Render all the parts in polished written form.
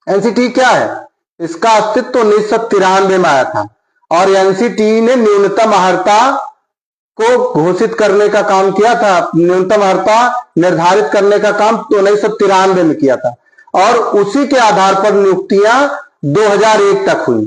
NCT क्या है? इसका अस्तित्व तो 1993 में आया था और एनसीटी ने न्यूनतम अर्हता को घोषित करने का काम किया था, न्यूनतम अर्हता निर्धारित करने का काम तो 1993 में किया था और उसी के आधार पर नियुक्तियां 2001 तक हुई।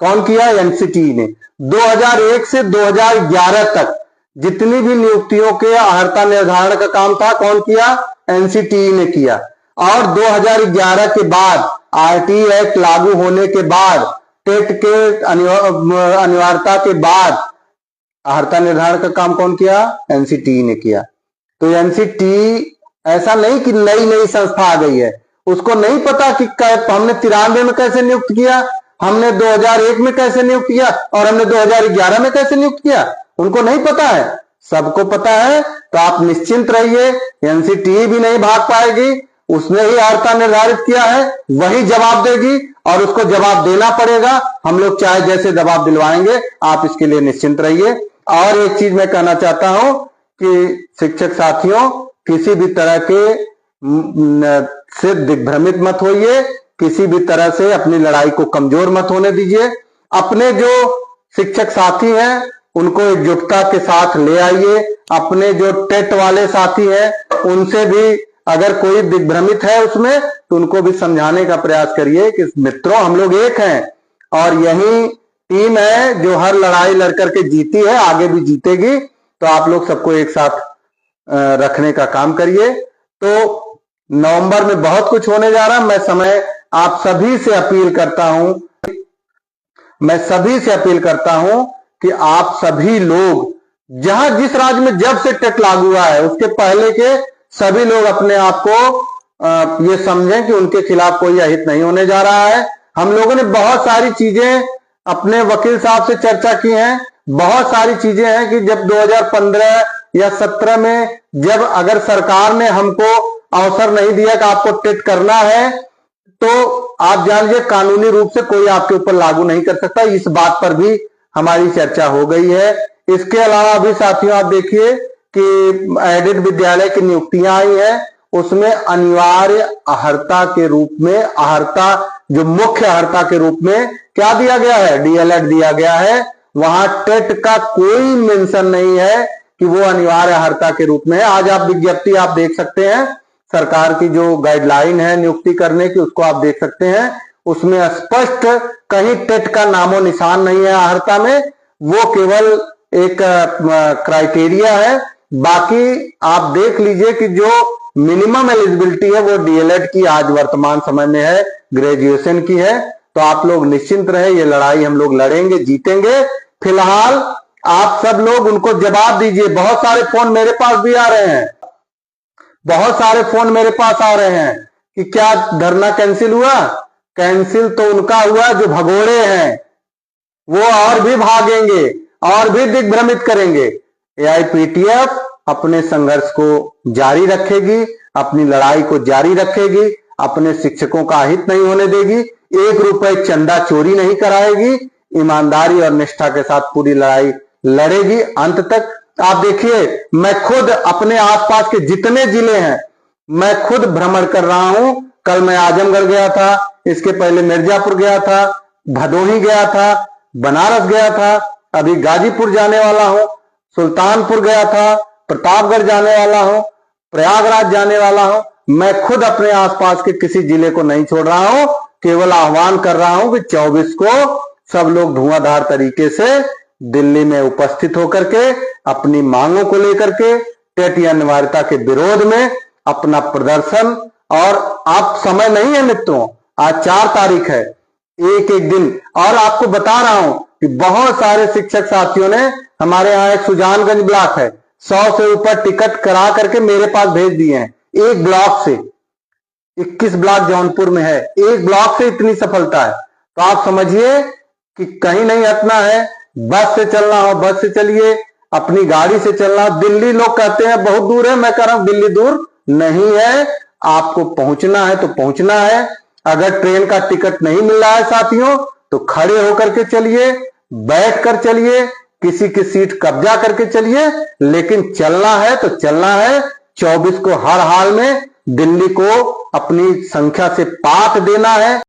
कौन किया? एनसीटी ने। 2001 से 2011 तक जितनी भी नियुक्तियों के अर्हता निर्धारण का काम था, कौन किया? एनसीटी ने किया। और 2011 के बाद आरटीई एक्ट लागू होने के बाद, टेट के अनिवार्यता के बाद अर्हता निर्धारण का काम कौन किया? एनसीटी ने किया। तो एनसीटी ऐसा नहीं कि नई नई संस्था आ गई है, उसको नहीं पता कि हमने 93 में कैसे नियुक्त किया, हमने 2001 में कैसे नियुक्त किया और हमने 2011 में कैसे नियुक्त किया, उनको नहीं पता है। सबको पता है। तो आप निश्चिंत रहिए, एनसीटी भी नहीं भाग पाएगी, उसने ही अर्हता निर्धारित किया है, वही जवाब देगी और उसको जवाब देना पड़ेगा। हम लोग चाहे जैसे दबाव दिलवाएंगे, आप इसके लिए निश्चिंत रहिए। और एक चीज मैं कहना चाहता हूं कि शिक्षक साथियों, किसी भी तरह के से दिग्भ्रमित मत होइए, किसी भी तरह से अपनी लड़ाई को कमजोर मत होने दीजिए। अपने जो शिक्षक साथी हैं उनको एकजुटता के साथ ले आइए। अपने जो टेट वाले साथी हैं उनसे भी अगर कोई दिग्भ्रमित है उसमें, तो उनको भी समझाने का प्रयास करिए कि मित्रों, हम लोग एक हैं और यही टीम है जो हर लड़ाई लड़ करके जीती है, आगे भी जीतेगी। तो आप लोग सबको एक साथ रखने का काम करिए। तो नवंबर में बहुत कुछ होने जा रहा है। आप सभी से अपील करता हूं, मैं सभी से अपील करता हूं कि आप सभी लोग जहां जिस राज्य में जब से टेट लागू हुआ है उसके पहले के सभी लोग अपने आप को ये समझें कि उनके खिलाफ कोई अहित नहीं होने जा रहा है। हम लोगों ने बहुत सारी चीजें अपने वकील साहब से चर्चा की हैं। बहुत सारी चीजें हैं कि जब 2015 या 17 में जब अगर सरकार ने हमको अवसर नहीं दिया कि आपको टेट करना है, तो आप जान लीजिए कानूनी रूप से कोई आपके ऊपर लागू नहीं कर सकता। इस बात पर भी हमारी चर्चा हो गई है। इसके अलावा भी साथियों आप देखिए कि एडेड विद्यालय की नियुक्तियां आई हैं, उसमें अनिवार्य अर्हता के रूप में, अर्हता जो मुख्य अर्हता के रूप में क्या दिया गया है? डीएलएड दिया गया है। वहां टेट का कोई मेंशन नहीं है कि वो अनिवार्य अर्हता के रूप में है। आज आप विज्ञप्ति आप देख सकते हैं, सरकार की जो गाइडलाइन है नियुक्ति करने की, उसको आप देख सकते हैं। उसमें स्पष्ट कहीं टेट का नामो निशान नहीं है अर्हता में, वो केवल एक क्राइटेरिया है। बाकी आप देख लीजिए कि जो मिनिमम एलिजिबिलिटी है वो डीएलएड की आज वर्तमान समय में है, ग्रेजुएशन की है। तो आप लोग निश्चिंत रहे, ये लड़ाई हम लोग लड़ेंगे, जीतेंगे। फिलहाल आप सब लोग उनको जवाब दीजिए। बहुत सारे फोन मेरे पास भी आ रहे हैं, बहुत सारे फोन मेरे पास आ रहे हैं कि क्या धरना कैंसिल हुआ? कैंसिल तो उनका हुआ जो भगोड़े हैं, वो और भी भागेंगे और भी दिग्भ्रमित करेंगे। एआईपीटीएफ अपने संघर्ष को जारी रखेगी, अपनी लड़ाई को जारी रखेगी, अपने शिक्षकों का हित नहीं होने देगी, 1 रुपए चंदा चोरी नहीं कराएगी, ईमानदारी और निष्ठा के साथ पूरी लड़ाई लड़ेगी अंत तक। आप देखिए, मैं खुद अपने आसपास के जितने जिले हैं मैं खुद भ्रमण कर रहा हूं। कल मैं आजमगढ़ गया था, इसके पहले मिर्जापुर गया था, भदोही गया था, बनारस गया था, अभी गाजीपुर जाने वाला हूं, सुल्तानपुर गया था, प्रतापगढ़ जाने वाला हूं, प्रयागराज जाने वाला हूं। मैं खुद अपने आसपास के किसी जिले को नहीं छोड़ रहा हूं, केवल आह्वान कर रहा हूं कि 24 को सब लोग धुआंधार तरीके से दिल्ली में उपस्थित होकर के अपनी मांगों को लेकर के टेट की अनिवार्यता के विरोध में अपना प्रदर्शन। और आप समय नहीं है मित्रों, आज 4 तारीख है, एक एक दिन। और आपको बता रहा हूं कि बहुत सारे शिक्षक साथियों ने, हमारे यहाँ एक सुजानगंज ब्लॉक है, 100 से ऊपर टिकट करा करके मेरे पास भेज दिए हैं। एक ब्लॉक से, 21 ब्लॉक जौनपुर में है, एक ब्लॉक से इतनी सफलता है। तो आप समझिए कि कहीं नहीं हटना है। बस से चलना हो बस से चलिए, अपनी गाड़ी से चलना। दिल्ली लोग कहते हैं बहुत दूर है, मैं कह रहा हूं दिल्ली दूर नहीं है, आपको पहुंचना है तो पहुंचना है। अगर ट्रेन का टिकट नहीं मिल रहा है साथियों, तो खड़े होकर के चलिए, बैठ कर चलिए, किसी की सीट कब्जा करके चलिए, लेकिन चलना है तो चलना है। 24 को हर हाल में दिल्ली को अपनी संख्या से पाट देना है।